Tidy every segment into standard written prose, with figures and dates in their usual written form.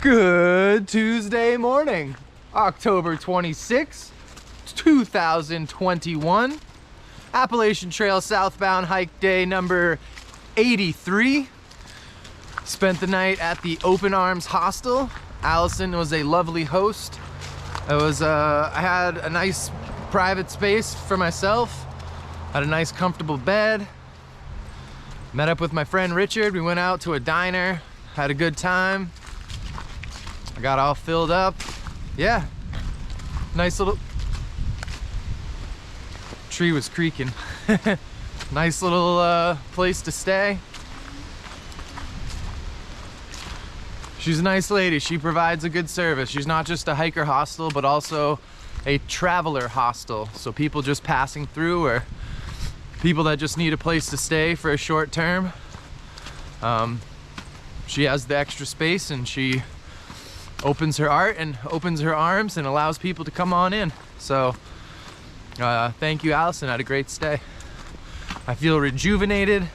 Good Tuesday morning, October 26th, 2021. Appalachian Trail southbound hike day number 83. Spent the night at the Open Arms Hostel. Allison was a lovely host. I had a nice private space for myself. Had a nice comfortable bed. Met up with my friend Richard. We went out to a diner, had a good time. I got all filled up. Yeah, nice little tree was creaking. Nice little place to stay. She's a nice lady. She provides a good service. She's not just a hiker hostel, but also a traveler hostel. So people just passing through, or people that just need a place to stay for a short term. She has the extra space, and she opens her art and opens her arms and allows people to come on in. So thank you, Allison. I had a great stay. I feel rejuvenated.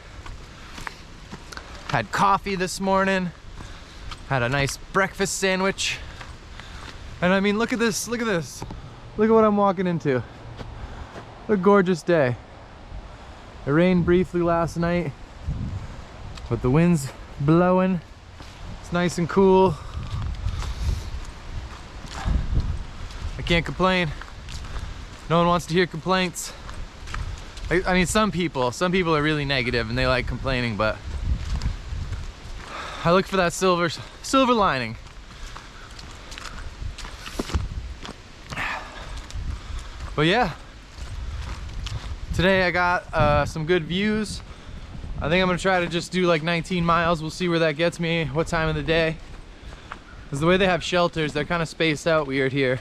Had coffee this morning. Had a nice breakfast sandwich. And I mean, look at this, look at this. Look at what I'm walking into. What a gorgeous day. It rained briefly last night, but the wind's blowing. It's nice and cool. I can't complain. No one wants to hear complaints. I mean, some people are really negative and they like complaining, but I look for that silver lining. But yeah, today I got some good views. I think I'm gonna try to just do like 19 miles. We'll see where that gets me, what time of the day. Because the way they have shelters, they're kind of spaced out weird here.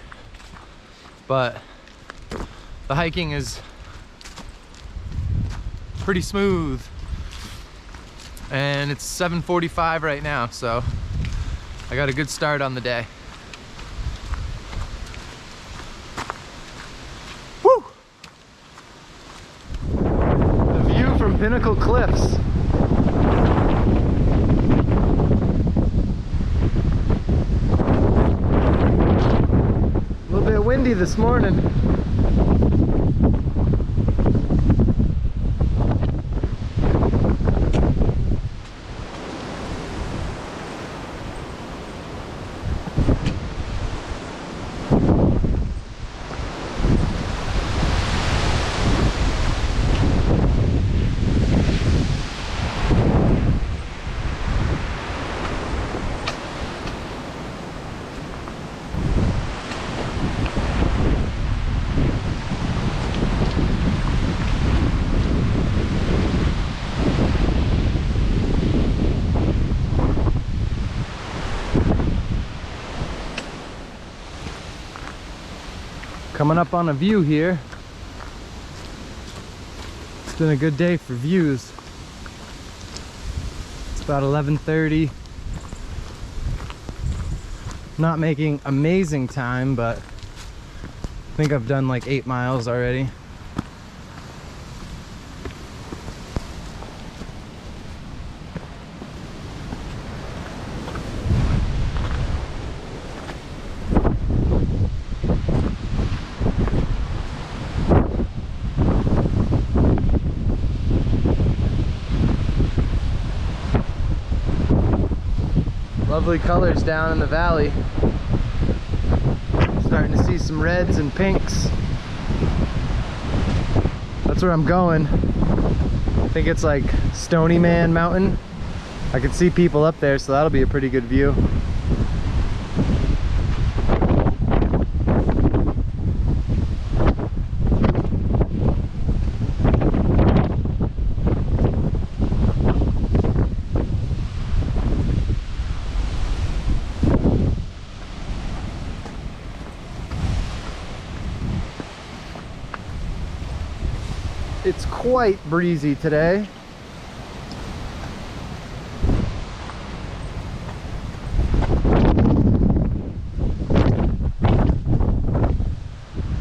But the hiking is pretty smooth. And it's 7:45 right now, so I got a good start on the day. Woo! The view from Pinnacle Cliffs. A little bit windy this morning. Coming up on a view here. It's been a good day for views. It's about 11:30. Not making amazing time, but I think I've done like 8 miles already. Lovely colors down in the valley. Starting to see some reds and pinks. That's where I'm going. I think it's like Stony Man Mountain. I can see people up there, so that'll be a pretty good view. It's quite breezy today.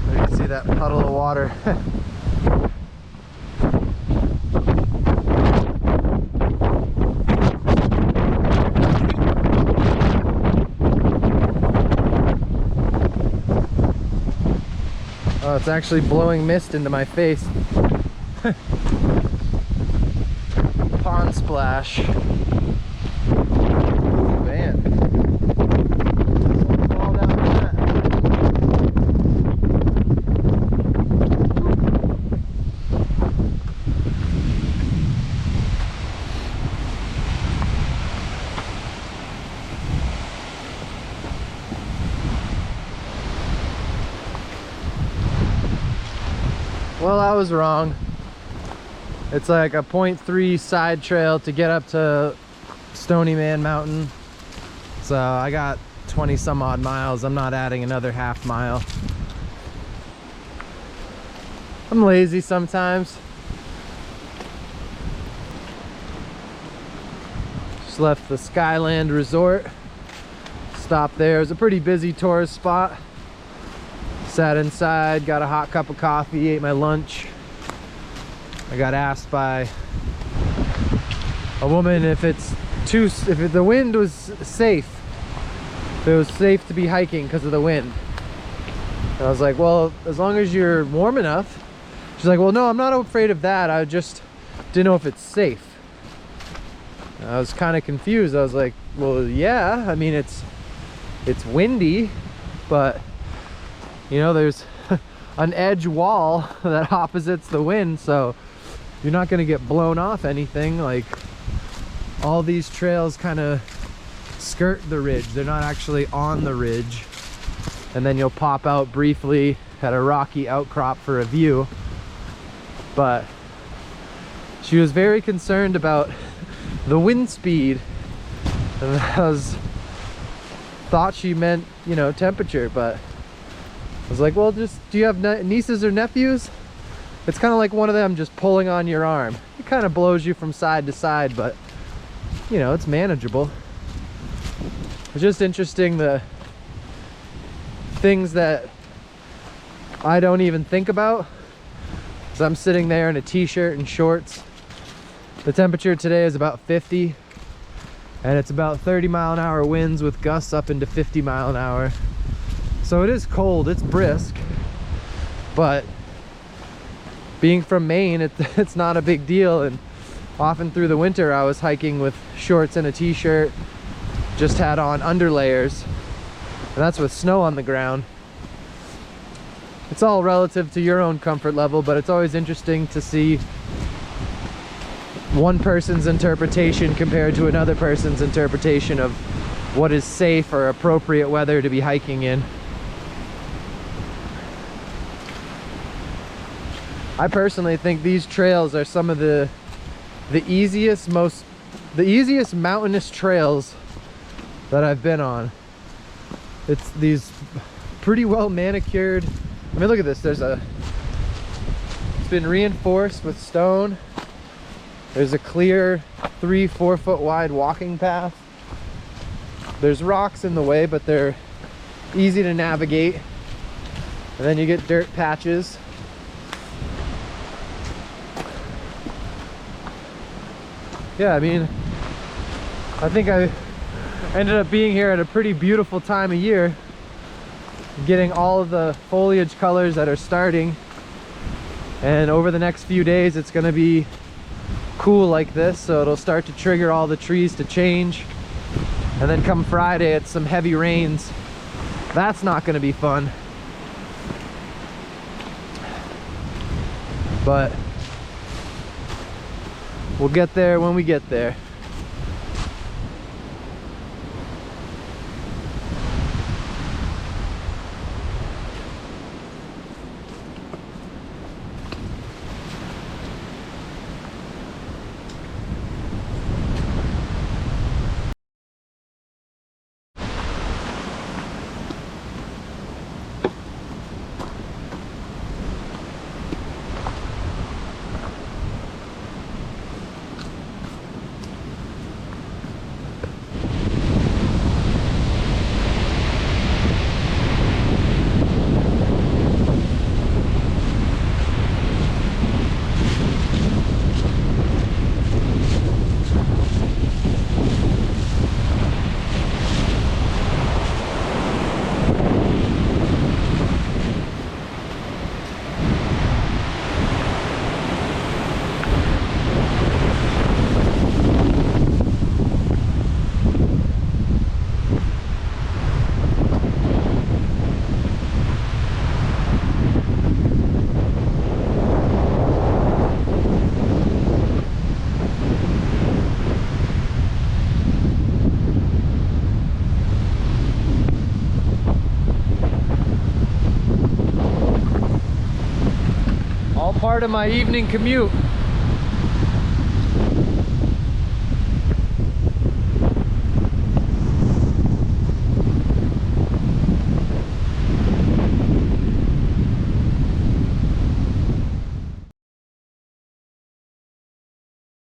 You can see that puddle of water. Oh, it's actually blowing mist into my face. Pond splash. Ooh, man. Fall down that. Well, I was wrong. It's like a 0.3 side trail to get up to Stony Man Mountain. So I got 20 some odd miles. I'm not adding another half mile. I'm lazy sometimes. Just left the Skyland Resort. Stopped there. It was a pretty busy tourist spot. Sat inside, got a hot cup of coffee, ate my lunch. I got asked by a woman if the wind was safe, if it was safe to be hiking because of the wind. And I was like, well, as long as you're warm enough. She's like, well, no, I'm not afraid of that. I just didn't know if it's safe. And I was kind of confused. I was like, well, yeah, I mean, it's windy, but you know, there's an edge wall that opposites the wind, so you're not going to get blown off anything. Like, all these trails kind of skirt the ridge. They're not actually on the ridge. And then you'll pop out briefly at a rocky outcrop for a view. But she was very concerned about the wind speed. And I thought she meant, you know, temperature, but I was like, well, just, do you have nieces or nephews? It's kind of like one of them just pulling on your arm. It kind of blows you from side to side, but you know, it's manageable. It's just interesting, the things that I don't even think about. So I'm sitting there in a t-shirt and shorts. The temperature today is about 50, and it's about 30-mile-an-hour winds with gusts up into 50-mile-an-hour. So it is cold, it's brisk, but being from Maine, it's not a big deal. And often through the winter I was hiking with shorts and a t-shirt, just had on underlayers, and that's with snow on the ground. It's all relative to your own comfort level, but it's always interesting to see one person's interpretation compared to another person's interpretation of what is safe or appropriate weather to be hiking in. I personally think these trails are some of the easiest mountainous trails that I've been on. It's these pretty well manicured. I mean, look at this. It's been reinforced with stone. There's a clear 3-4 foot wide walking path. There's rocks in the way, but they're easy to navigate. And then you get dirt patches. Yeah, I mean, I think I ended up being here at a pretty beautiful time of year, getting all of the foliage colors that are starting, and over the next few days it's going to be cool like this, so it'll start to trigger all the trees to change. And then come Friday, it's some heavy rains. That's not going to be fun, but we'll get there when we get there. part of my evening commute.